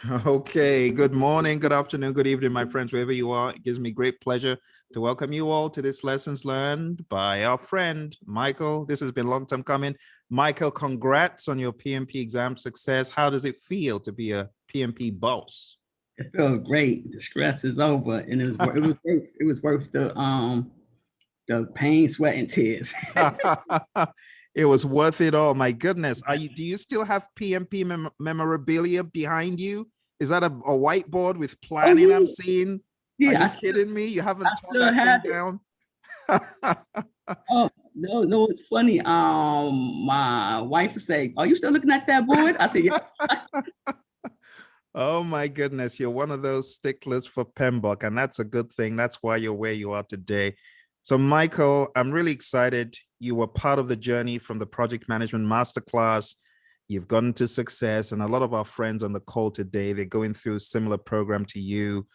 Okay, good morning, good afternoon, good evening, my friends, wherever you are. It gives me great pleasure to welcome you all to this Lessons Learned by our friend, Michael. This has been a long time coming. Michael, congrats on your PMP exam success. How does it feel to be a PMP boss? It felt great. The stress is over, and it was worth the pain, sweat, and tears. It was worth it all. My goodness. Do you still have PMP memorabilia behind you? Is that a whiteboard with Oh planning I'm yeah, seeing? Are yeah. you kidding me? You I haven't torn still that thing have it. down? Oh no, no, it's funny. My wife would say, "Are you still looking at that board?" I said, "Yes." Oh my goodness, you're one of those sticklers for PMBOK, and that's a good thing. That's why you're where you are today. So, Michael, I'm really excited. You were part of the journey from the project management masterclass. You've gotten to success, and a lot of our friends on the call today, they're going through a similar program to you.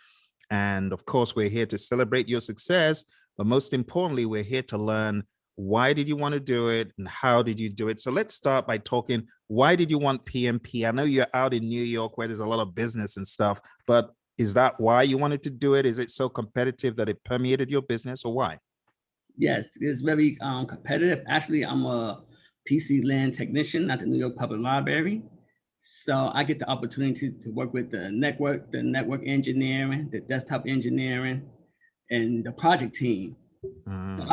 And of course, we're here to celebrate your success, but most importantly, we're here to learn why did you want to do it and how did you do it. So let's start by talking, why did you want PMP? I know you're out in New York where there's a lot of business and stuff, but is that why you wanted to do it? Is it so competitive that it permeated your business, or why? Yes, it's very competitive. Actually, I'm a PC land technician at the New York Public Library. So I get the opportunity to work with the network engineering, the desktop engineering, and the project team. So Mm,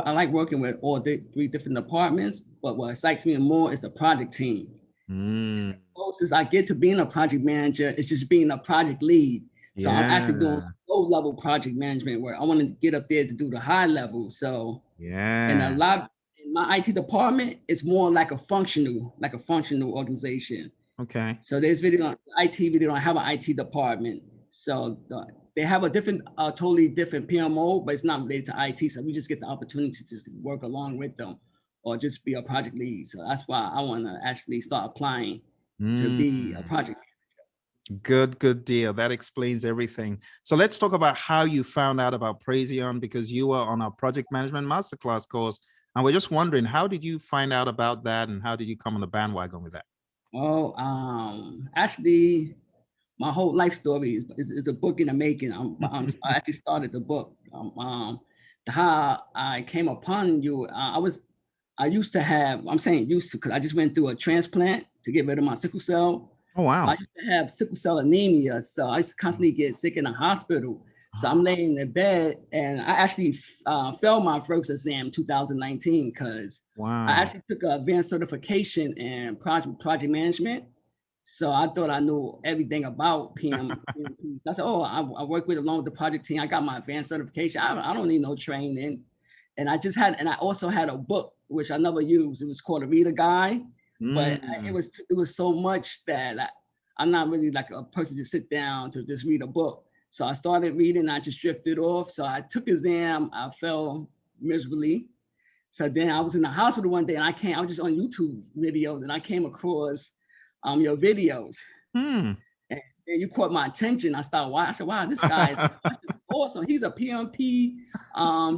I like working with all the three different departments, but what excites me more is the project team. mm, Closest I get to being a project manager is just being a project lead. So I'm actually doing yeah, low level project management where I want to get up there to do the high level. So and a yeah. lot in my IT department, it's more like a functional organization. Okay. So there's really not IT really don't have an IT department. So they have a different, totally different PMO, but it's not related to IT. So we just get the opportunity to just work along with them, or just be a project lead. So that's why I want to actually start applying to be a Mm. project. Good deal. That explains everything. So let's talk about how you found out about Praizion, because you were on our project management masterclass course. And we're just wondering, how did you find out about that and how did you come on the bandwagon with that? Well, actually, my whole life story is a book in the making. I actually started the book. How I came upon you. I used to have. I'm saying used to because I just went through a transplant to get rid of my sickle cell. Oh, I wow. used to have sickle cell anemia, so I used to constantly get sick in the hospital. So I'm laying in bed, and I actually failed my first exam in 2019 because I Wow. actually took an advanced certification in project management. So I thought I knew everything about PMP. I said, "Oh, I work with along with the project team. I got my advanced certification. I don't need no training." And I also had a book which I never used. It was called a reader guide, but Mm, it was so much that I'm not really like a person to sit down to just read a book. So I started reading. I just drifted off. So I took exam. I fell miserably. So then I was in the hospital one day, and I was just on YouTube videos, and I came across your videos, mm. and you caught my attention. I started watching. I said, "Wow, this guy is awesome. He's a PMP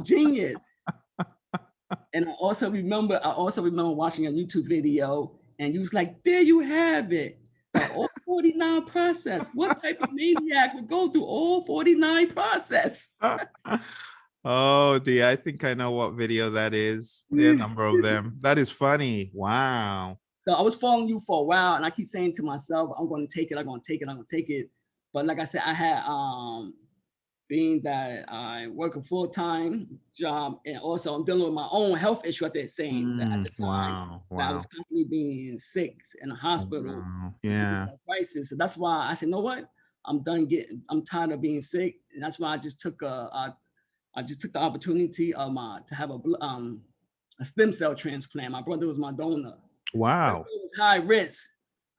genius." And I also remember watching a YouTube video, and you was like, "There you have it, the all 49 process. What type of maniac would go through all 49 process?" Oh dear, I think I know what video that is. There are a number of them. That is funny. Wow. So I was following you for a while, and I keep saying to myself, "I'm going to take it. I'm going to take it. I'm going to take it." But like I said, I had being that I work a full time job, and also I'm dealing with my own health issue at the same at Mm, the time. wow. That I was Wow. constantly being sick in the hospital, Wow. being Yeah. in a crisis. So that's why I said, "You know what? I'm tired of being sick," and that's why I just took the opportunity of my to have a stem cell transplant. My brother was my donor. But it Wow. was high risk.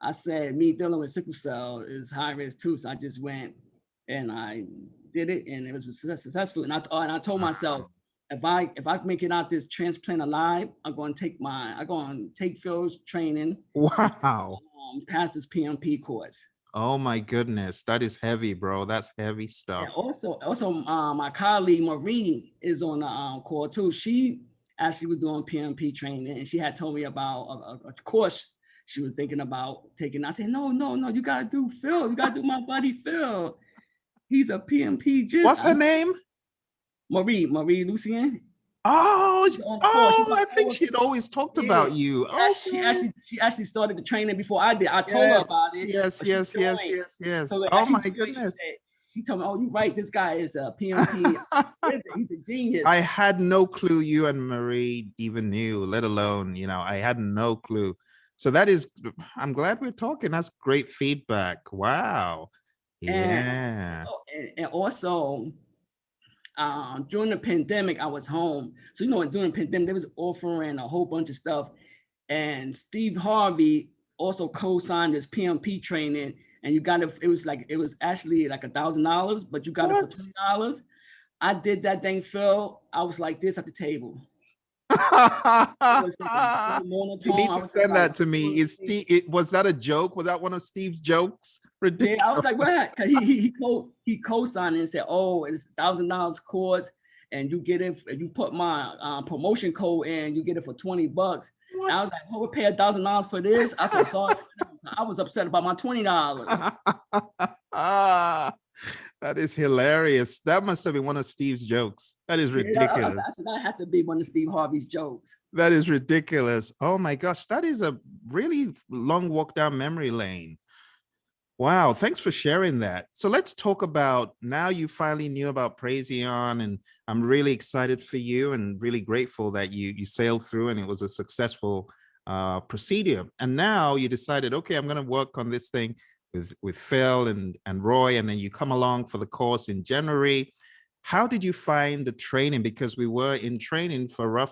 I said, me dealing with sickle cell is high risk too. So I just went and I did it, and it was successful. And I told myself, if I make it out this transplant alive, I'm going to take Phil's training and Wow. pass this PMP course. Oh my goodness. That is heavy, bro. That's heavy And stuff. also, my colleague Marie is on the call too. She actually was doing PMP training, and she had told me about a course she was thinking about taking. I said, no, you gotta do Phil. You gotta do my buddy Phil. He's a PMP. What's her name? Marie Lucien. Oh, I think course. she'd always talked about you. She actually started the training before I did. I told her about it. Yes. So oh my goodness. She told me, "Oh, you're right. This guy is a PMP. He's a genius." I had no clue you and Marie even knew, let alone, I had no clue. So I'm glad we're talking. That's great feedback. Wow. Yeah. And also, during the pandemic, I was home. So, during the pandemic, they was offering a whole bunch of stuff. And Steve Harvey also co-signed this PMP training. And you got it was actually like $1,000, but you got it for $20. I did that thing, Phil. I was like this at the table. You need to send that to me. Was that a joke? Was that one of Steve's jokes? Ridiculous. Yeah, I was like, what? Because he co-signed it and said, oh, it's $1,000 course, and you get it. If you put my promotion code in, you get it for $20. I was like, oh, we'll pay $1,000 for this. I felt sorry. I was upset about my $20. That is hilarious. That must have been one of Steve's jokes. That is ridiculous. That had to be one of Steve Harvey's jokes. That is ridiculous. Oh my gosh, that is a really long walk down memory lane. Wow, thanks for sharing that. So let's talk about, now you finally knew about Praizion, and I'm really excited for you and really grateful that you sailed through and it was a successful procedure. And now you decided, okay, I'm going to work on this thing with Phil and Roy, and then you come along for the course in January. How did you find the training? Because we were in training for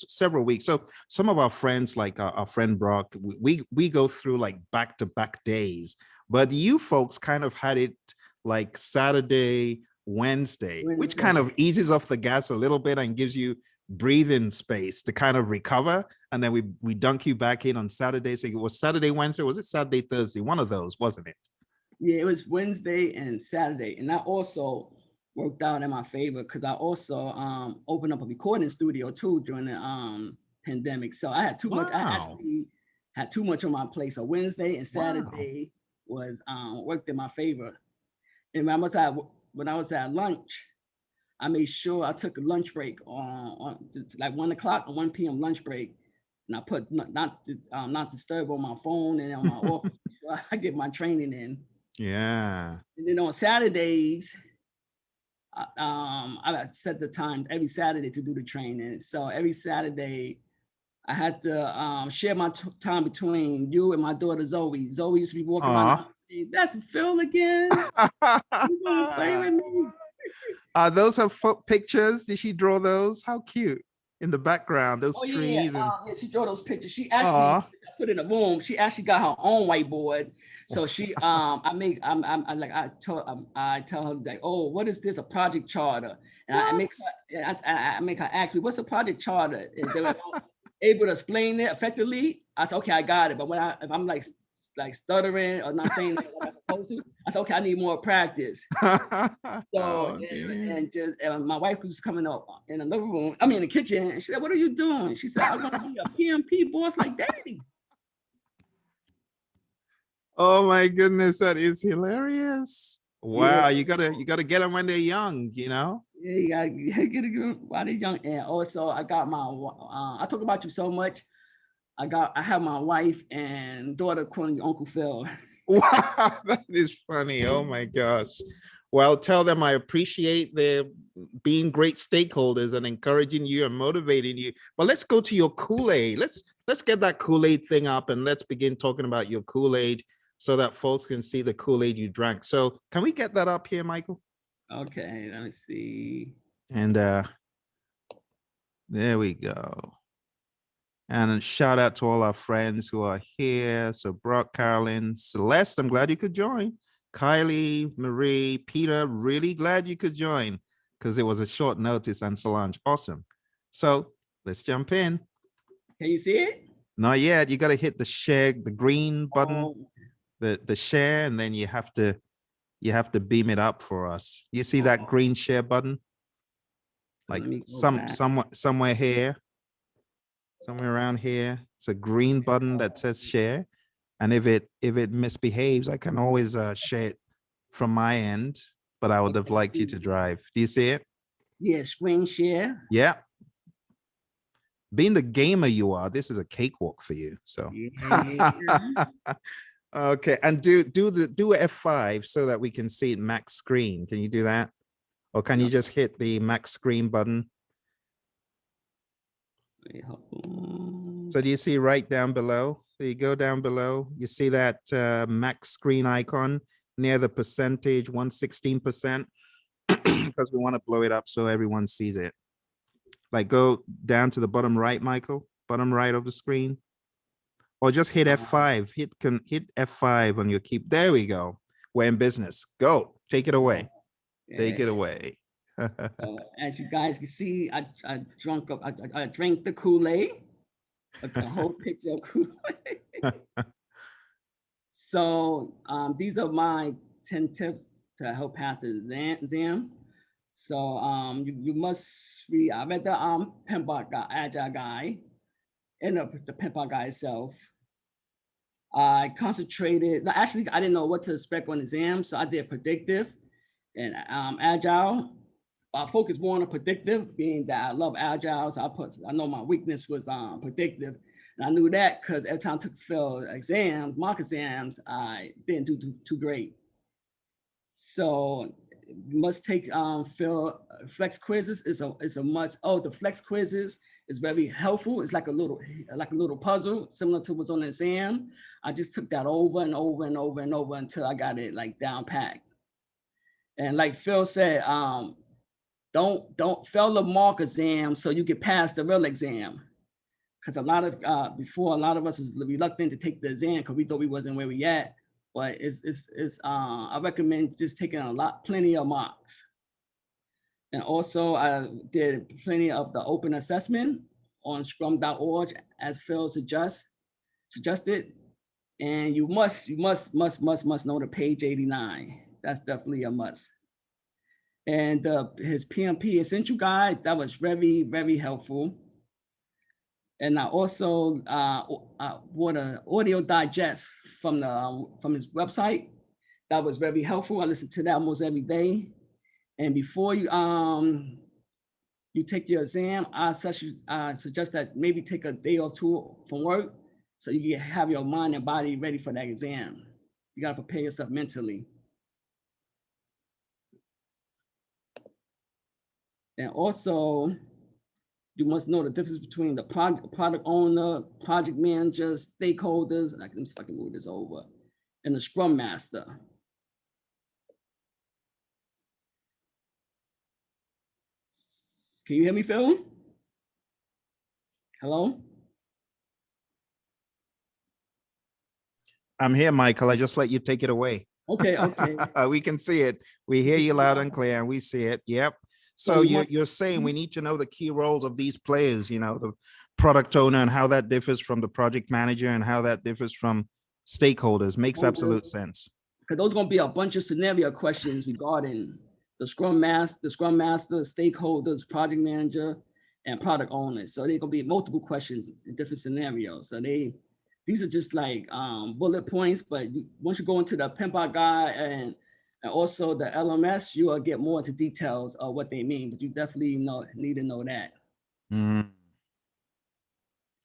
several weeks. So some of our friends, like our friend Brock, we go through like back-to-back days, but you folks kind of had it like Saturday, Wednesday, which kind of eases off the gas a little bit and gives you breathing space to kind of recover, and then we dunk you back in on Saturday. So it was Saturday, Wednesday, was it Saturday, Thursday? One of those, wasn't it? Yeah, it was Wednesday and Saturday, and that also worked out in my favor because I also opened up a recording studio too during the pandemic. So I had too much. I actually had too much on my plate. So Wednesday and Saturday was worked in my favor. And when I was at lunch, I made sure I took a lunch break on like 1 o'clock or 1 p.m. lunch break, and I put not disturb on my phone and on my office. So I get my training in. Yeah. And then on Saturdays, I set the time every Saturday to do the training. So every Saturday, I had to share my time between you and my daughter Zoe. Zoe used to be walking around. That's Phil again. You gonna play with me? Those are pictures. Did she draw those? How cute in the background, those trees. Yeah, she drew those pictures. She actually put in a room. She actually got her own whiteboard. So she, I tell her like, oh, what is this? A project charter? And I make her ask me, what's a project charter? And they were able to explain it effectively. I said, okay, I got it. But if I'm like stuttering or not saying what I'm supposed to, I said, okay, I need more practice. So and my wife was coming up in another room, in the kitchen, and she said, what are you doing? She said, I want to be a PMP boss like Daddy. Oh my goodness, that is hilarious. Wow, you gotta get them when they're young, Yeah, you gotta get them while they're young. And also I got my I talk about you so much. I have my wife and daughter calling you Uncle Phil. Wow, that is funny. Oh my gosh. Well, tell them I appreciate their being great stakeholders and encouraging you and motivating you. But let's go to your Kool-Aid. Let's get that Kool-Aid thing up and let's begin talking about your Kool-Aid so that folks can see the Kool-Aid you drank. So can we get that up here, Michael? Okay, let me see. And there we go. And a shout out to all our friends who are here. So Brock, Carolyn, Celeste, I'm glad you could join. Kylie, Marie, Peter, really glad you could join because it was a short notice, and Solange, awesome. So let's jump in. Can you see it? Not yet. You got to hit the share, the green button, the share, and then you have to beam it up for us. You see that green share button? Like somewhere here. Somewhere around here. It's a green button that says share. And if it misbehaves, I can always share it from my end, but I would have liked you to drive. Do you see it? Yeah, screen share. Yeah. Being the gamer you are, this is a cakewalk for you. So Yeah. okay. And do F5 so that we can see it max screen. Can you do that? Or can you just hit the max screen button? So do you see right down below? So you go down below, you see that max screen icon near the percentage, 116%, because we want to blow it up so everyone sees it. Like go down to the bottom right, Michael, bottom right of the screen. Or just hit F5, hit F5 on your key. There we go. We're in business. Go, take it away. Take it away. As you guys can see, I drank the Kool-Aid. A whole picture of Kool-Aid. So these are my 10 tips to help pass the exam. So you must read. I read the PMBOK Agile guide and the PMBOK guide itself. I concentrated. Actually, I didn't know what to expect on exam, so I did predictive and Agile. I focused more on the predictive, being that I love Agile. So I know my weakness was predictive. And I knew that because every time I took field exams, mock exams, I didn't do too great. So you must take field flex quizzes is a must. Oh, the flex quizzes is very helpful. It's like a little puzzle, similar to what's on the exam. I just took that over and over and over and over until I got it like down packed. And like Phil said, don't fail the mock exam so you can pass the real exam. Because a lot of us was reluctant to take the exam because we thought we wasn't where we at. But I recommend just taking plenty of mocks. And also I did plenty of the open assessment on scrum.org as Phil suggested. And you must know the page 89. That's definitely a must. And his PMP essential guide, that was very, very helpful. And I also bought an audio digest from his website. That was very helpful. I listen to that almost every day. And before you take your exam, I suggest that maybe take a day or two from work so you can have your mind and body ready for that exam. You got to prepare yourself mentally. And also, you must know the difference between the product owner, project manager, stakeholders. Let me see if I can move this over. And the scrum master. Can you hear me, Phil? Hello? I'm here, Michael. I just let you take it away. Okay. We can see it. We hear you loud and clear, and we see it. Yep. So you're saying we need to know the key roles of these players, the product owner and how that differs from the project manager and how that differs from stakeholders. Makes absolute sense. Because those are going to be a bunch of scenario questions regarding the scrum master, stakeholders, project manager, and product owners. So they're going to be multiple questions in different scenarios. So these are just like bullet points, but once you go into the PMBOK guide and also the LMS, you will get more into details of what they mean, but you definitely need to know that.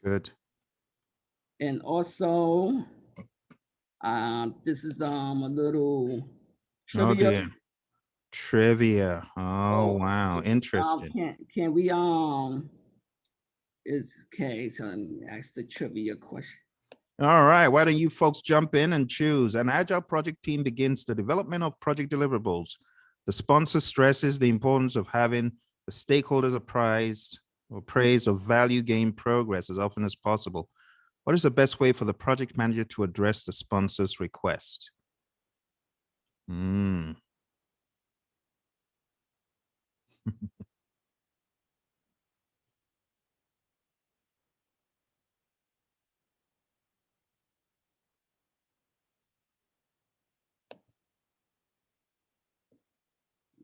Good. And also, this is a little trivia. Oh, dear. Trivia. Oh, wow. Interesting. Can we is okay, so let me ask the trivia question. All right. Why don't you folks jump in and choose? An agile project team begins the development of project deliverables. The sponsor stresses the importance of having the stakeholders apprised or praise of value gain progress as often as possible. What is the best way for the project manager to address the sponsor's request?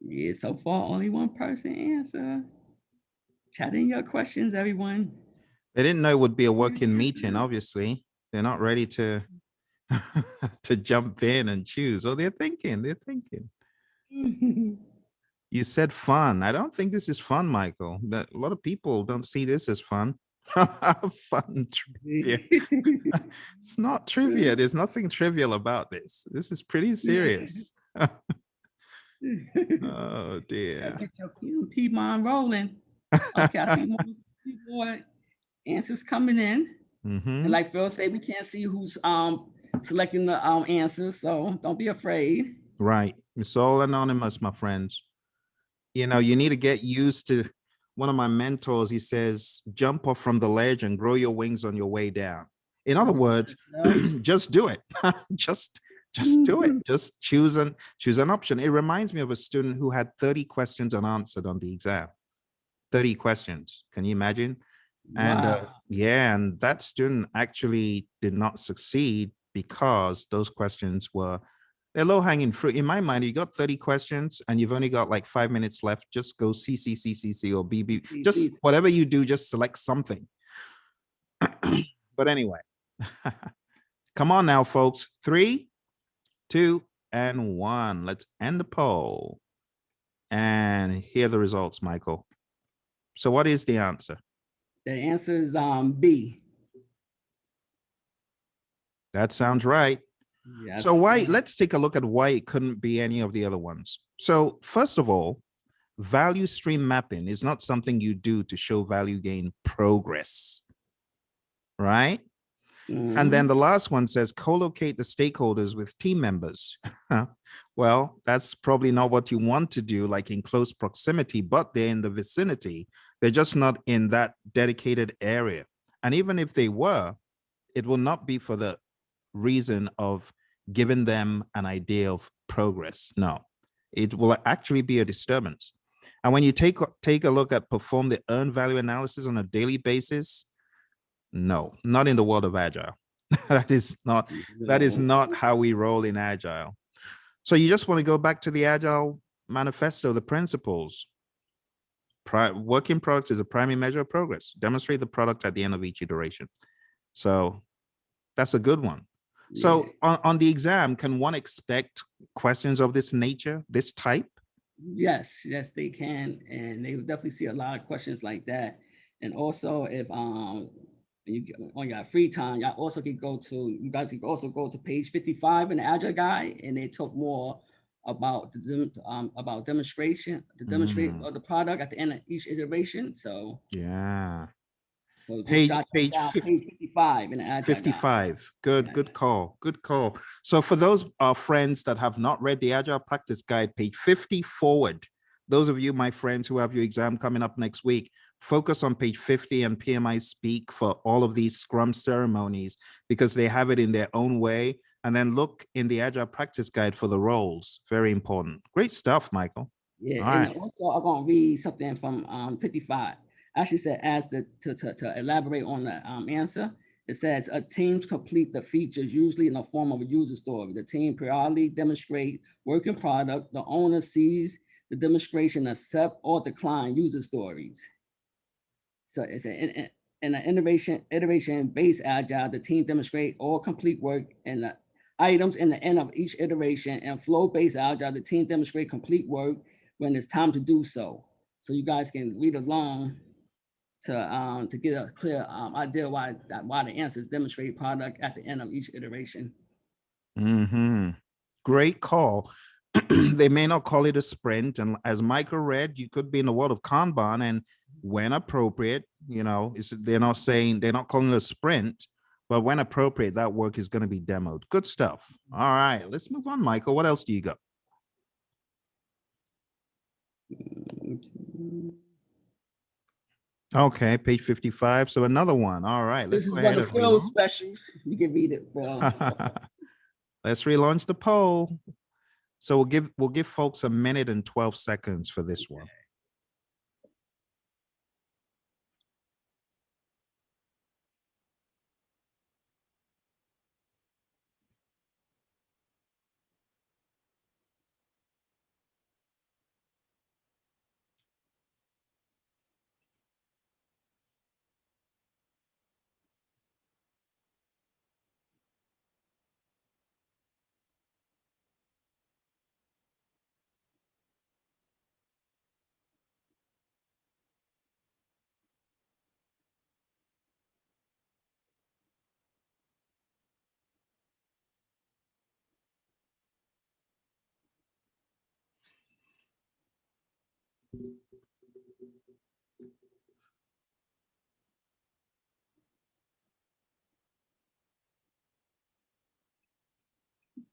Yeah, so far only one person answer. Chat in your questions, everyone. They didn't know it would be a working meeting, obviously. They're not ready to to jump in and choose. Oh, they're thinking. You said fun. I don't think this is fun, Michael. But a lot of people don't see this as fun. Fun trivia. It's not trivia. There's nothing trivial about this. This is pretty serious. Oh dear. Get your PMP mind rolling. Okay, I see more answers coming in. And like Phil said, we can't see who's selecting the answers, so don't be afraid. Right. It's all anonymous, my friends. You know, you need to get used to one of my mentors. He says, jump off from the ledge and grow your wings on your way down. In other words, just do it. just do it. Just choose an option. It reminds me of a student who had 30 questions unanswered on the exam. 30 questions. Can you imagine? And Wow. yeah, and that student actually did not succeed because those questions were they're low hanging fruit. In my mind, you got 30 questions and you've only got like 5 minutes left. Just go C, C, C, C, C, or B, B. Just whatever you do, just select something. But anyway, come on now, folks. 3, 2, and 1. Let's end the poll. And here are the results, Michael. So what is the answer? The answer is B. That sounds right. Yes. So why? Let's take a look at why it couldn't be any of the other ones. So first of all, value stream mapping is not something you do to show value gain progress, right? And then the last one says co-locate the stakeholders with team members. Well, that's probably not what you want to do, like in close proximity, but they're in the vicinity. They're just not in that dedicated area. And even if they were, it will not be for the reason of giving them an idea of progress. No, it will actually be a disturbance. And when you take a look at perform the earned value analysis on a daily basis, no, not in the world of Agile. that is not how we roll in Agile. So you just want to go back to the Agile manifesto, the principles. Working product is a primary measure of progress. Demonstrate the product at the end of each iteration. So that's a good one. So on the exam, can one expect questions of this nature, this type? Yes, they can. And they will definitely see a lot of questions like that. And also if you on your free time, you guys can also go to page 55 in the Agile guide, and they talk more about demonstrate of the product at the end of each iteration. So yeah. So page 55 in the Agile 55. Good, good call. Good call. So for those friends that have not read the Agile Practice Guide, page 50 forward, those of you, my friends, who have your exam coming up next week, focus on page 50 and PMI speak for all of these Scrum ceremonies because they have it in their own way. And then look in the Agile Practice Guide for the roles. Very important. Great stuff, Michael. Yeah, all and also I'm going to read something from 55. Actually said, to elaborate on the answer, it says teams complete the features usually in the form of a user story. The team periodically demonstrate working product. The owner sees the demonstration, accept or decline user stories. So it's in an iteration-based Agile, the team demonstrate all complete work and the items in the end of each iteration. And flow-based Agile, the team demonstrate complete work when it's time to do so. So you guys can read along to get a clear idea why the answers demonstrate product at the end of each iteration. Great call. They may not call it a sprint, and as Michael read, you could be in the world of Kanban, and when appropriate, they're not calling it a sprint, but when appropriate, that work is going to be demoed. Good stuff. All right, let's move on, Michael. What else do you got? Okay, page 55. So another one. All right, this is one of Phil's specials. You can read it, Phil. Let's relaunch the poll. So we'll give folks a minute and 12 seconds for this one.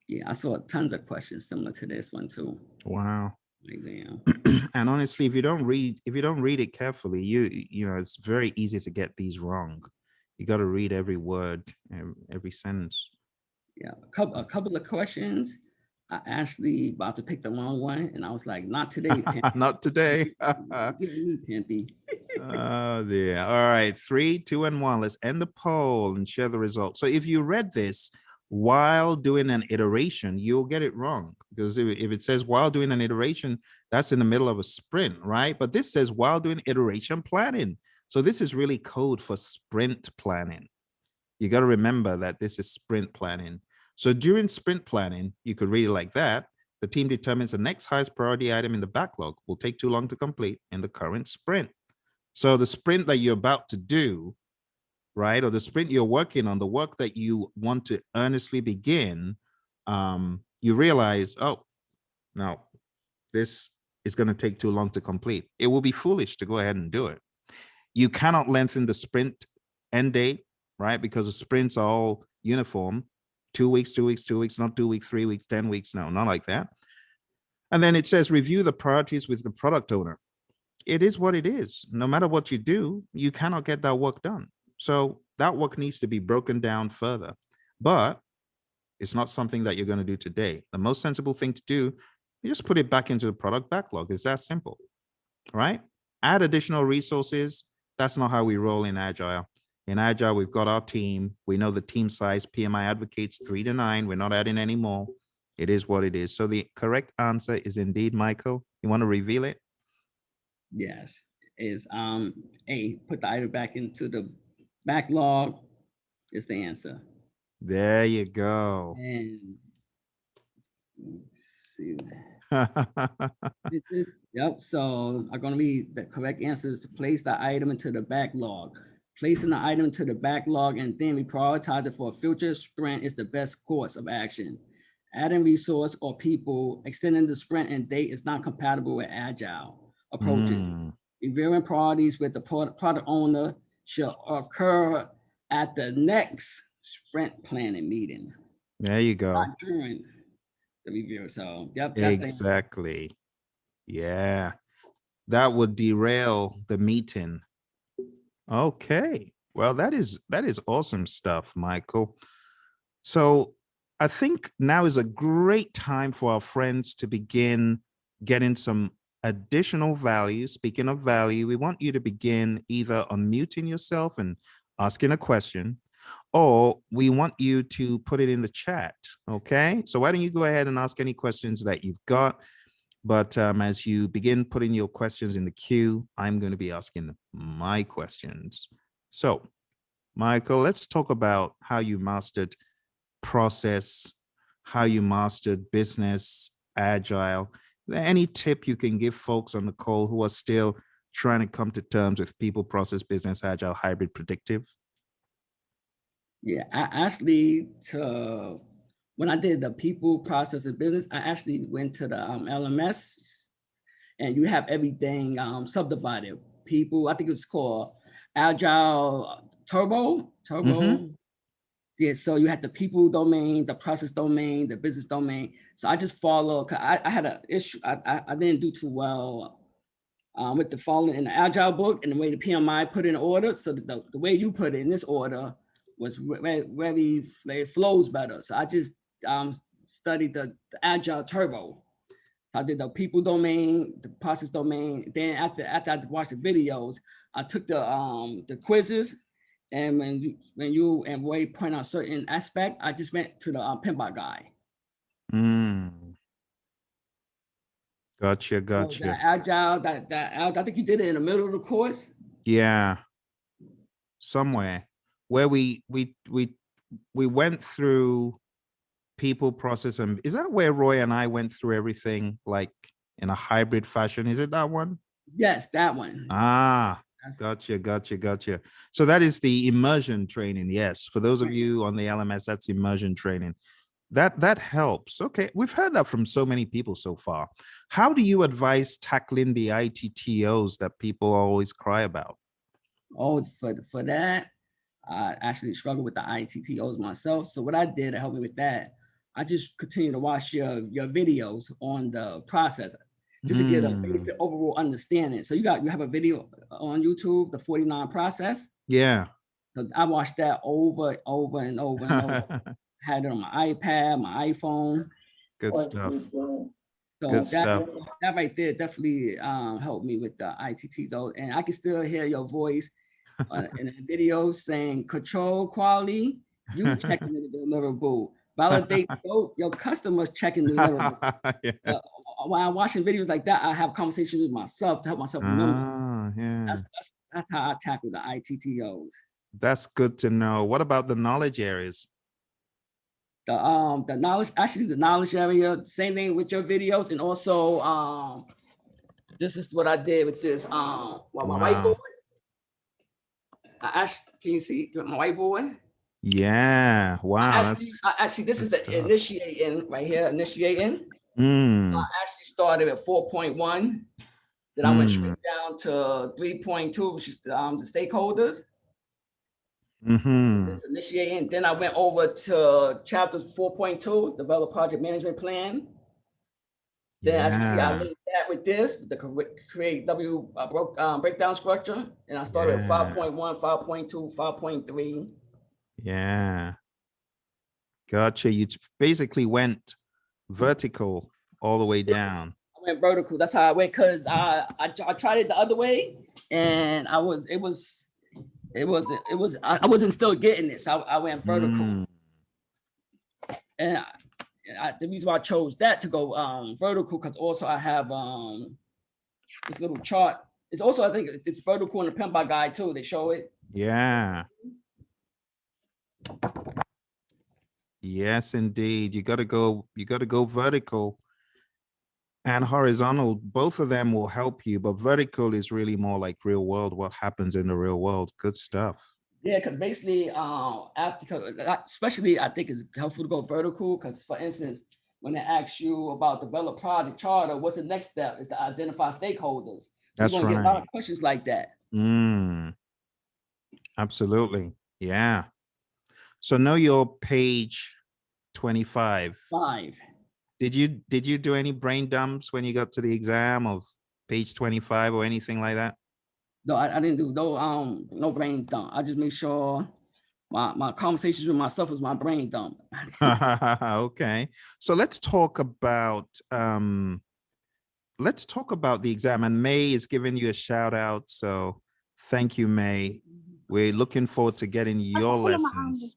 Yeah, I saw tons of questions similar to this one too. Wow. Exam. And honestly, if you don't read it carefully, you know, it's very easy to get these wrong. You got to read every word and every sentence. Yeah, a couple of questions. I actually about to pick the wrong one, and I was like, "Not today, Pimpy. Not today. Getting me, Pimpy." Oh dear. All right. 3, 2, and 1. Let's end the poll and share the results. So if you read this while doing an iteration, you'll get it wrong. Because if it says while doing an iteration, that's in the middle of a sprint, right? But this says while doing iteration planning. So this is really code for sprint planning. You got to remember that this is sprint planning. So during sprint planning, you could read it like that. The team determines the next highest priority item in the backlog will take too long to complete in the current sprint. So the sprint that you're about to do, right, or the sprint you're working on, the work that you want to earnestly begin, you realize, oh, no, this is going to take too long to complete. It will be foolish to go ahead and do it. You cannot lengthen the sprint end date, right? Because the sprints are all uniform. 2 weeks, 2 weeks, 2 weeks, not 2 weeks, 3 weeks, 10 weeks. No, not like that. And then it says review the priorities with the product owner. It is what it is. No matter what you do, you cannot get that work done. So that work needs to be broken down further. But it's not something that you're going to do today. The most sensible thing to do, you just put it back into the product backlog. It's that simple, right? Add additional resources. That's not how we roll in Agile. In Agile, we've got our team. We know the team size. PMI advocates 3 to 9. We're not adding any more. It is what it is. So the correct answer is indeed, Michael. You want to reveal it? Yes, is A. Put the item back into the backlog. Is the answer. There you go. And let's see. Yep. So I'm going to read the correct answer is to place the item into the backlog. Placing the item into the backlog and then we prioritize it for a future sprint is the best course of action. Adding resource or people, extending the sprint and date is not compatible with Agile approaches. Reviewing priorities with the product owner should occur at the next sprint planning meeting. There you go. Not during the review. So, yep. Exactly. Yeah. That would derail the meeting. Okay. Well, that is awesome stuff, Michael. So I think now is a great time for our friends to begin getting some additional value. Speaking of value, we want you to begin either unmuting yourself and asking a question, or we want you to put it in the chat. Okay. So why don't you go ahead and ask any questions that you've got? But as you begin putting your questions in the queue, I'm going to be asking my questions. So, Michael, let's talk about how you mastered process, how you mastered business, agile. Any tip you can give folks on the call who are still trying to come to terms with people, process, business, agile, hybrid, predictive? Yeah, I actually when I did the people, process, and business, I actually went to the LMS, and you have everything subdivided. People, I think it's called Agile Turbo. Yeah, so you had the people domain, the process domain, the business domain. So I just follow. Cause I had an issue. I didn't do too well with the following in the Agile book and the way the PMI put in order. So the way you put it in this order was very it flows better. So I just studied the Agile Turbo. I did the people domain, the process domain. Then after I watched the videos, I took the quizzes. And when you and Roy point out certain aspect, I just went to the PMBOK guy. Gotcha. So that Agile, I think you did it in the middle of the course. Yeah, somewhere where we went through people, process, and is that where Roy and I went through everything like in a hybrid fashion? Is it that one? Yes, that one. Gotcha. So that is the immersion training. Yes, for those of you on the LMS, that's immersion training. That helps. Okay, we've heard that from so many people so far. How do you advise tackling the ITTOs that people always cry about? Oh, for that, I actually struggle with the ITTOs myself. So what I did to help me with that, I just continue to watch your videos on the process just to get a Mm, basic overall understanding. So you have a video on YouTube, the 49 process. yeah. So I watched that over and over and over. Had it on my iPad, my iPhone. Good stuff. So Good stuff. that right there definitely helped me with the ITTs. And I can still hear your voice in the video saying control quality, you checking the deliverable, validate your customers checking the deliverable. Yes. While I'm watching videos like that, I have conversations with myself to help myself remember. Ah, yeah. That's how I tackle the ITTOs. That's good to know. What about the knowledge areas? The knowledge, actually the knowledge area, same thing with your videos, and also this is what I did with this well, my whiteboard. Wow. Can you see my whiteboard? Yeah. Wow. Actually, this Good is the stuff. initiating right here, initiating. I Mm, actually started at 4.1, then I went mm, straight down to 3.2, which is the stakeholders. mm-hmm. It's initiating. Then I went over to chapter 4.2, develop project management plan. Then as you see, I Yeah. linked that with this, the create breakdown structure. And I started at Yeah. 5.1, 5.2, 5.3. Yeah. Gotcha. Basically went vertical all the way down. I went vertical. That's how I went because I tried it the other way, and I wasn't still getting this. I went vertical, Mm, and the reason why I chose that to go vertical because also I have this little chart. It's also I think it's vertical in the PMBOK guide too. They show it. yeah. Yes, indeed. You got to go vertical and horizontal. Both of them will help you, but vertical is really more like real world, what happens in the real world. Good stuff. Yeah, because basically, especially I think it's helpful to go vertical because, for instance, when they ask you about develop product charter, what's the next step? Is to identify stakeholders. So you're That's going to get a lot right. of questions like that. Mm, absolutely. Yeah. So know your page 25. 5. Did you do any brain dumps when you got to the exam of page 25 or anything like that? No, I didn't do no brain dump. I just make sure my conversations with myself is my brain dump. Okay. So let's talk about the exam, and May is giving you a shout out. So thank you, May. We're looking forward to getting your lessons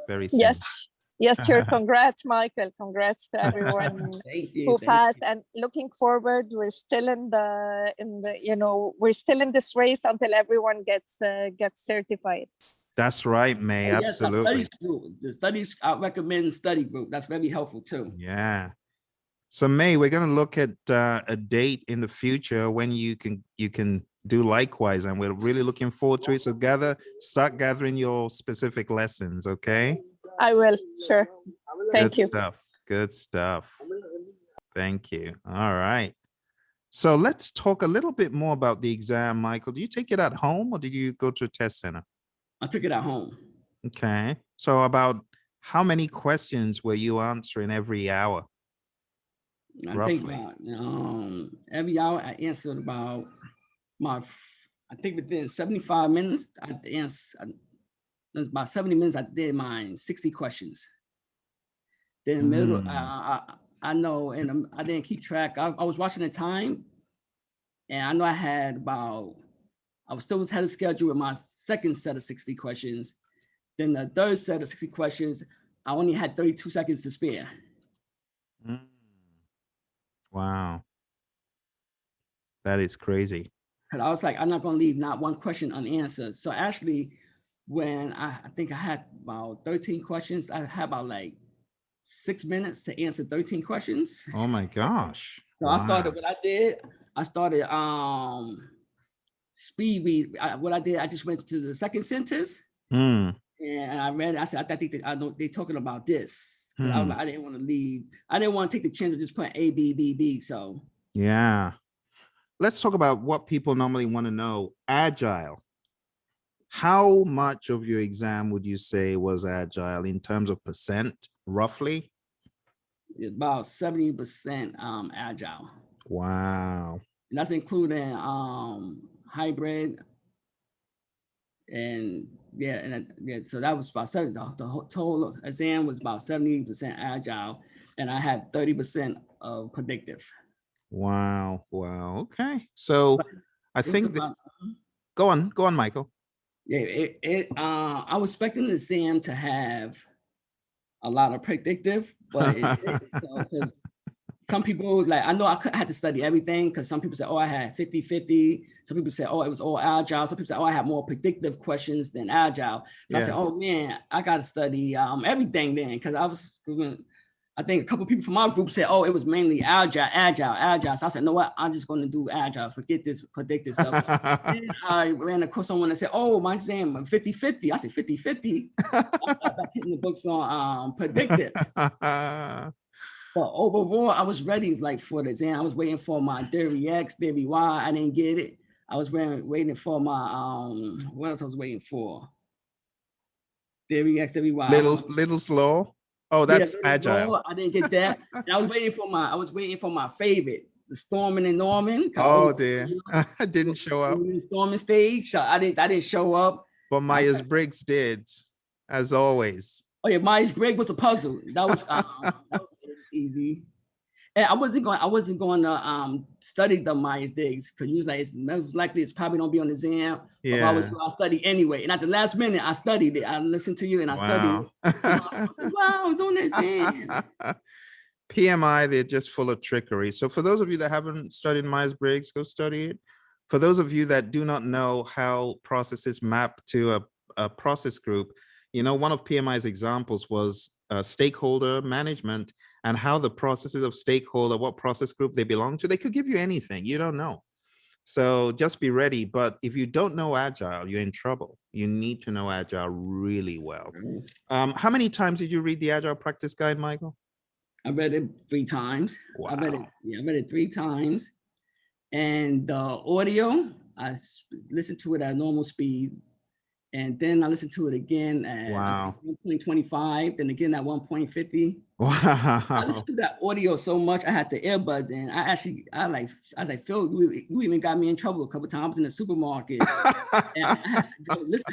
very soon. Yes, yes, sure. Congrats, Michael. Congrats to everyone Thank you. who Thank passed. you. And looking forward, we're still we're still in this race until everyone gets certified. That's right, May. Oh, yes, the Absolutely. studies group. The studies I recommend study group. That's very helpful too. Yeah. So May, we're going to look at a date in the future when you can do likewise, and we're really looking forward to it. So start gathering your specific lessons, okay? I will, sure. Thank Good you. stuff. Good stuff. Thank you. All right. So let's talk a little bit more about the exam, Michael. Do you take it at home or did you go to a test center? I took it at home. Okay. So about how many questions were you answering every hour? I think Roughly. every hour I answered I think within 75 minutes, I answered about 70 minutes. I did mine 60 questions. Then middle, I know, and I didn't keep track. I was watching the time, and I know I was still had a schedule with my second set of 60 questions. Then the third set of 60 questions, I only had 32 seconds to spare. Mm. Wow. That is crazy. Because I was like, I'm not going to leave not one question unanswered. So actually, when I think I had about 13 questions, I had about like 6 minutes to answer 13 questions. Oh my gosh. So I started what I did. I started speed read. What I did, I just went to the second sentence Mm. and I read it. I said, I think I know they're talking about this. Hmm. I didn't want to leave. I didn't want to take the chance of just putting A, B, B, B. So Yeah. Let's talk about what people normally want to know. Agile. How much of your exam would you say was agile in terms of percent, roughly? it's about 70% agile. Wow. And that's including hybrid and yeah, so that was about 70. The total exam was about 70% agile, and I had 30% of predictive. Wow. Wow. Okay. So But I it was think that, about go on, Michael. yeah. I was expecting the exam to have a lot of predictive, but because some people like I know I had to study everything because some people said, oh, I had 50-50. Some people said, oh, it was all agile. Some people said, oh, I had more predictive questions than agile. So I said, oh man, I got to study everything then because I think a couple of people from my group said, oh, it was mainly agile. So I said, no, what? I'm just going to do agile. Forget this predictive stuff. Then I ran across someone that said, oh, my exam 50-50. I said 50-50. I started back hitting the books on predictive. But overall, I was ready like for the exam. I was waiting for my theory X, theory Y. I didn't get it. I was waiting for my what else I was waiting for? Theory X, theory Y. Little slow. Oh, Yeah, that's agile. I didn't get that. And I was waiting for my favorite, the Storming and Norman. Oh dear. I didn't show up. Storming stage. So I didn't show up. But Myers-Briggs did, as always. Oh yeah, Myers-Briggs was a puzzle. That was easy. And I wasn't going to study the Myers-Briggs because usually it's most likely it's probably don't be on the exam. Yeah. If I was, I'll study anyway. And at the last minute, I studied it. I listened to you and I studied it. I said, wow, I was on the exam. PMI, they're just full of trickery. So for those of you that haven't studied Myers-Briggs, go study it. For those of you that do not know how processes map to a process group, you know, one of PMI's examples was stakeholder management and how the processes of stakeholder, what process group they belong to. They could give you anything. You don't know. So just be ready. But if you don't know Agile, you're in trouble. You need to know Agile really well. How many times did you read the Agile practice guide, Michael? I read it 3 times. Wow. I read it 3 times. And the audio, I listened to it at normal speed. And then I listened to it again at 1.25, then again at 1.50. Wow. I listened to that audio so much, I had the earbuds in. I like, Phil, you even got me in trouble a couple of times in the supermarket. And I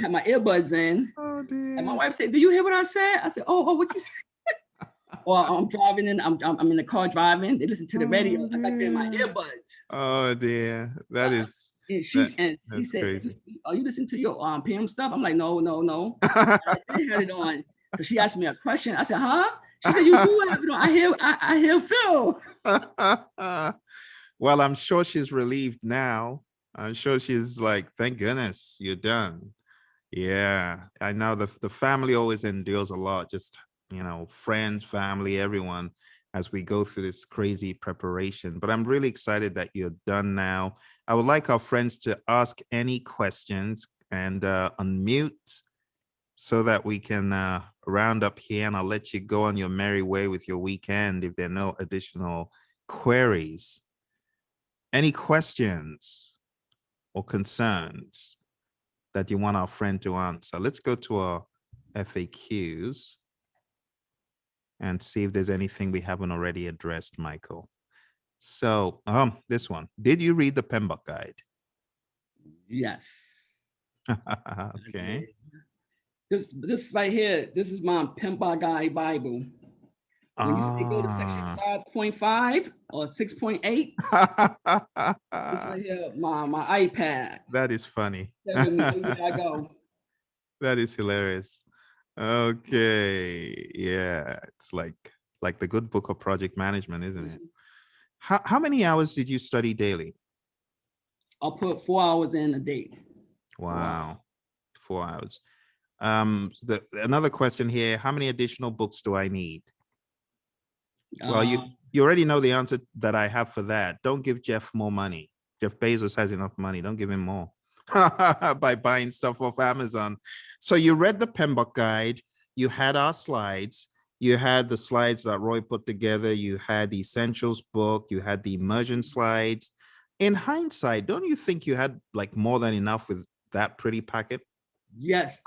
had my earbuds in. Oh, dear. And my wife said, do you hear what I said? I said, oh, what you said? Or I'm driving and I'm in the car driving. They listen to the radio. I got in my earbuds. Oh, dear. That is... And she said, crazy. Are you listening to your PM stuff? I'm like, no. I had it on. So she asked me a question. I said, huh? She said, you do have it on. I hear Phil. Well, I'm sure she's relieved now. I'm sure she's like, thank goodness you're done. Yeah, I know the family always endures a lot. Just, you know, friends, family, everyone, as we go through this crazy preparation. But I'm really excited that you're done now. I would like our friends to ask any questions and unmute so that we can round up here, and I'll let you go on your merry way with your weekend if there are no additional queries. Any questions or concerns that you want our friend to answer? Let's go to our FAQs and see if there's anything we haven't already addressed, Michael. So, this one. Did you read the PMBOK guide? Yes. Okay. This right here, this is my PMBOK guide Bible. When you say go to section 5.5 or 6.8, this right here, my iPad. That is funny. I go. That is hilarious. Okay. Yeah, it's like the good book of project management, isn't it? How many hours did you study daily? I'll put 4 hours in a day. Wow. 4 hours. Another question here. How many additional books do I need? Well, you already know the answer that I have for that. Don't give Jeff more money. Jeff Bezos has enough money. Don't give him more by buying stuff off Amazon. So you read the PMBOK guide. You had our slides. you had the slides that Roy put together, you had the essentials book, you had the immersion slides. In hindsight, don't you think you had like more than enough with that pretty packet? Yes.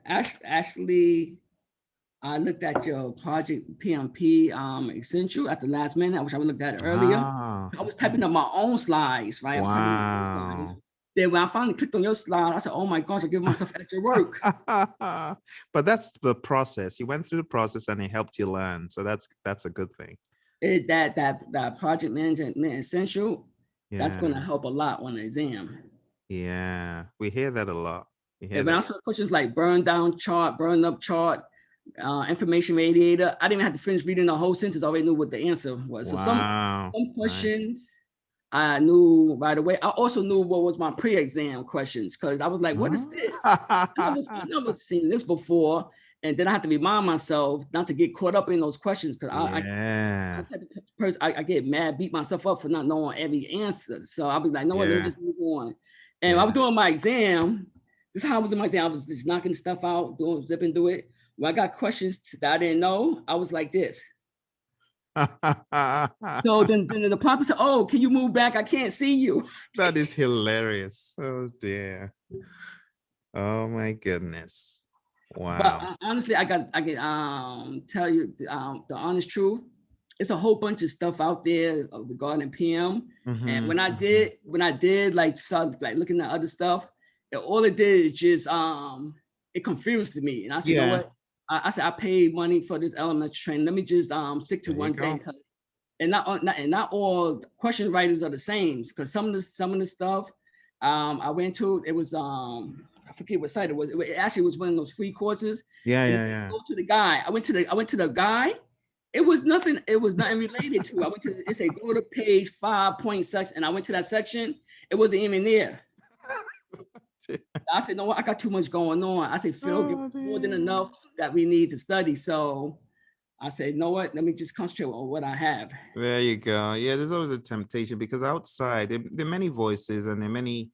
Actually, I looked at your project PMP essential at the last minute. I wish I would looked at it earlier. Ah, I was typing up my own slides, right? I was typing up my own slides. wow. Then when I finally clicked on your slide, I said, "Oh my gosh, I give myself extra work." But that's the process. You went through the process and it helped you learn. So that's a good thing. That project management essential, that's going to Yeah. help a lot on the exam. Yeah. We hear that a lot. We hear And when I that. saw questions like burn down chart, burn up chart, information radiator, I didn't even have to finish reading the whole sentence. I already knew what the answer was. So some Wow. Nice. questions I knew right away. I also knew what was my pre-exam questions because I was like, what is this? I never seen this before. And then I have to remind myself not to get caught up in those questions because Yeah. I get mad, beat myself up for not knowing every answer. So I'll be like, no, let me Yeah. just move on. And I Yeah. was doing my exam. This is how I was in my exam. I was just knocking stuff out, zipping through it. When I got questions that I didn't know, I was like this. So then the prompter said, "Oh, can you move back? I can't see you." That is hilarious. Oh dear. Oh my goodness. But Wow. honestly, I can tell you the honest truth. It's a whole bunch of stuff out there regarding PM. And when I did like start like looking at other stuff, all it did is just it confused me. And I said, you know Yeah. what? I said I paid money for this elementary training. Let me just stick to There you one go. thing. And not all question writers are the same because some of the stuff I went to, it was I forget what site it was. It actually was one of those free courses. Yeah, And yeah, yeah. go to the guy. I went to the guy. It was nothing related to. I went to it said go to page 5 point section, and I went to that section. It wasn't even there. I said, no, I got too much going on. I said, Phil, give more than enough that we need to study. So I said, you know what? Let me just concentrate on what I have. There you go. Yeah, there's always a temptation because outside there are many voices and there are many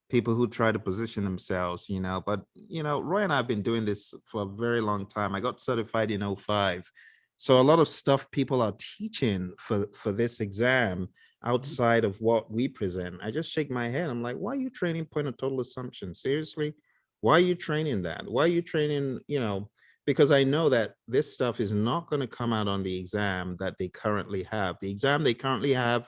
people who try to position themselves, But Roy and I have been doing this for a very long time. I got certified in '05. So a lot of stuff people are teaching for this exam outside of what we present. I just shake my head. I'm like, why are you training point of total assumption? Seriously? Why are you training that? Why are you training, because I know that this stuff is not going to come out on the exam that they currently have. The exam they currently have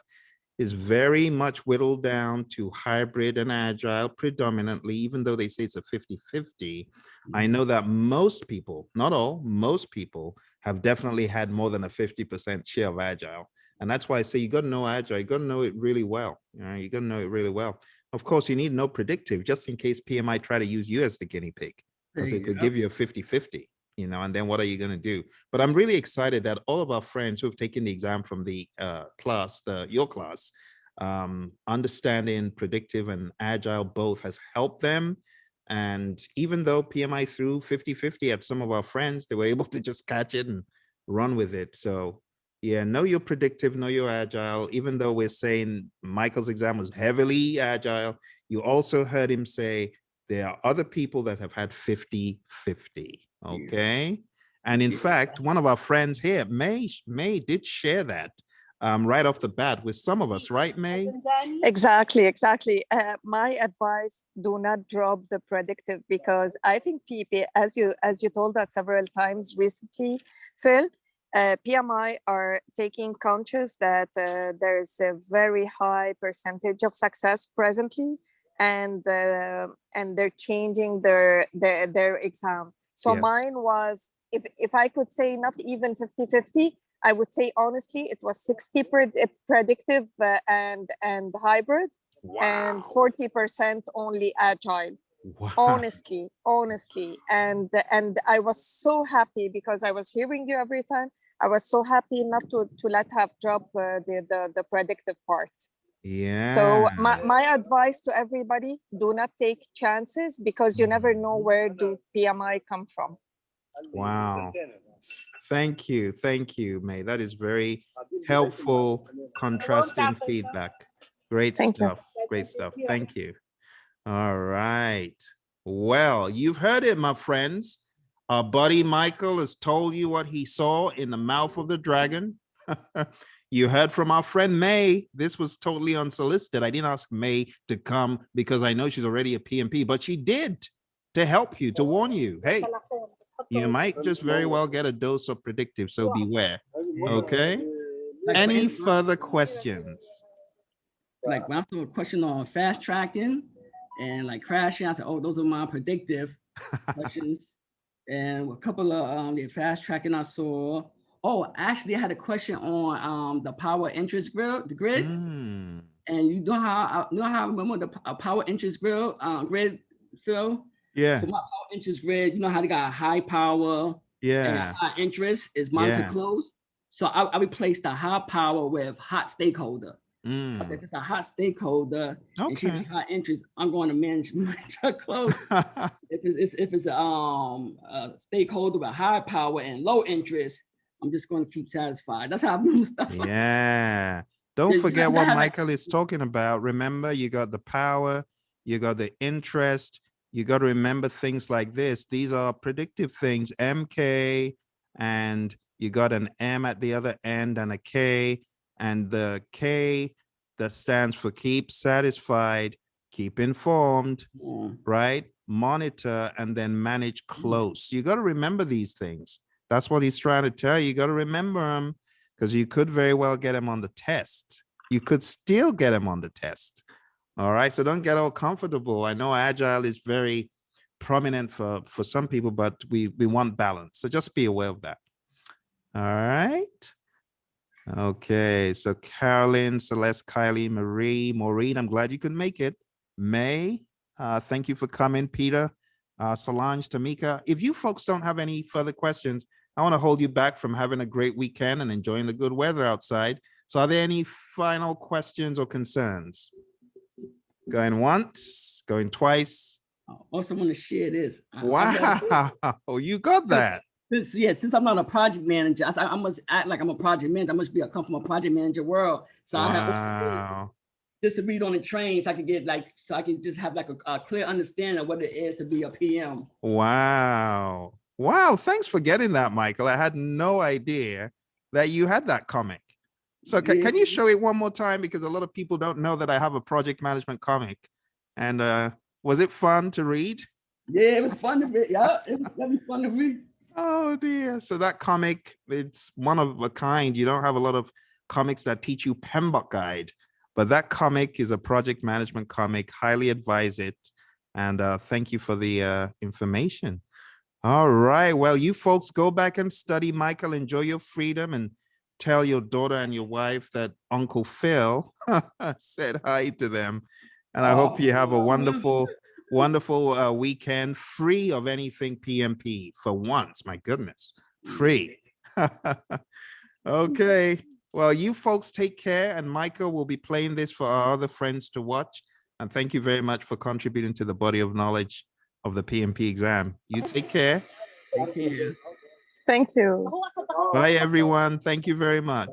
is very much whittled down to hybrid and agile predominantly, even though they say it's a 50-50. I know that most people, not all, most people have definitely had more than a 50% share of agile. And that's why I say you got to know agile, you got to know it really well. You got to know it really well. Of course, you need to know predictive just in case PMI try to use you as the guinea pig because they could give you a 50-50. And then what are you going to do? But I'm really excited that all of our friends who have taken the exam from the class, your class, understanding predictive and agile both has helped them. And even though PMI threw 50-50 at some of our friends, they were able to just catch it and run with it. So yeah, know your predictive, know your agile. Even though we're saying Michael's exam was heavily agile, you also heard him say, there are other people that have had 50-50. Okay. And in fact, one of our friends here, May did share that right off the bat with some of us, right, May? Exactly. My advice: do not drop the predictive because I think PP, as you told us several times recently, Phil, PMI are taking conscious that there's a very high percentage of success presently, and they're changing their exam. So Yes. mine was, if I could say not even 50-50, I would say honestly it was 60 predictive and hybrid, and 40% only agile. Wow. Honestly, and I was so happy because I was hearing you every time. I was so happy not to let have drop the predictive part. Yeah. So my advice to everybody: do not take chances because you never know where do PMI come from. Wow. Thank you, May. That is very helpful, contrasting feedback. Great stuff. Great stuff. Thank you. All right. Well, you've heard it, my friends. Our buddy Michael has told you what he saw in the mouth of the dragon. You heard from our friend May. This was totally unsolicited. I didn't ask May to come because I know she's already a PMP, but she did to help you, to warn you. Hey, you might just very well get a dose of predictive, so beware. Okay. Like, Any further questions? Like when I saw a question on fast tracking and like crashing, I said, oh, those are my predictive questions. And a couple of the fast tracking I saw. Oh, actually, I had a question on the power interest grid, the grid. Mm. And you know how I remember the power interest grid, Phil? Yeah. For my power interest grid, you know how they got high power and Yeah. high interest is monitor Yeah. close. So I replaced the high power with hot stakeholder. So I said, if Mm. it's a hot stakeholder and she's Okay. high interest, I'm going to manage her close. If it's a stakeholder with high power and low interest, I'm just going to keep satisfied. That's how I do stuff. Yeah. Don't Yeah, forget you what have Michael is talking about. Remember, you got the power, you got the interest. You got to remember things like this. These are predictive things, MK, and you got an M at the other end and a K, and the K that stands for keep satisfied, keep informed, right? Monitor, and then manage close. You got to remember these things. That's what he's trying to tell you. You got to remember them because you could very well get him on the test. You could still get him on the test. All right. So don't get all comfortable. I know Agile is very prominent for some people, but we want balance. So just be aware of that. All right. Okay. So Carolyn, Celeste, Kylie, Marie, Maureen, I'm glad you could make it. May, thank you for coming. Peter, Solange, Tamika. If you folks don't have any further questions, I want to hold you back from having a great weekend and enjoying the good weather outside. So are there any final questions or concerns? Going once, going twice. I also want to share this. Wow, you got that. Since I'm not a project manager, I must act like I'm a project manager. I must come from a project manager world. So I have just to read on the train, so I can get so I can just have a clear understanding of what it is to be a PM. Wow. Wow. Thanks for getting that, Michael. I had no idea that you had that comic. So can you show it one more time? Because a lot of people don't know that I have a project management comic. And was it fun to read? Yeah, it was fun to read. Yeah, it was fun to read. Oh dear. So that comic, it's one of a kind. You don't have a lot of comics that teach you PMBOK guide, but that comic is a project management comic. Highly advise it. And thank you for the information. All right. Well, you folks go back and study, Michael. Enjoy your freedom and tell your daughter and your wife that Uncle Phil said hi to them. And I hope you have a wonderful weekend free of anything PMP for once. My goodness, free. Okay. Well, you folks take care, and Michael will be playing this for our other friends to watch. And thank you very much for contributing to the body of knowledge of the PMP exam. You take care. Take care. Thank you. Bye, everyone. Thank you very much.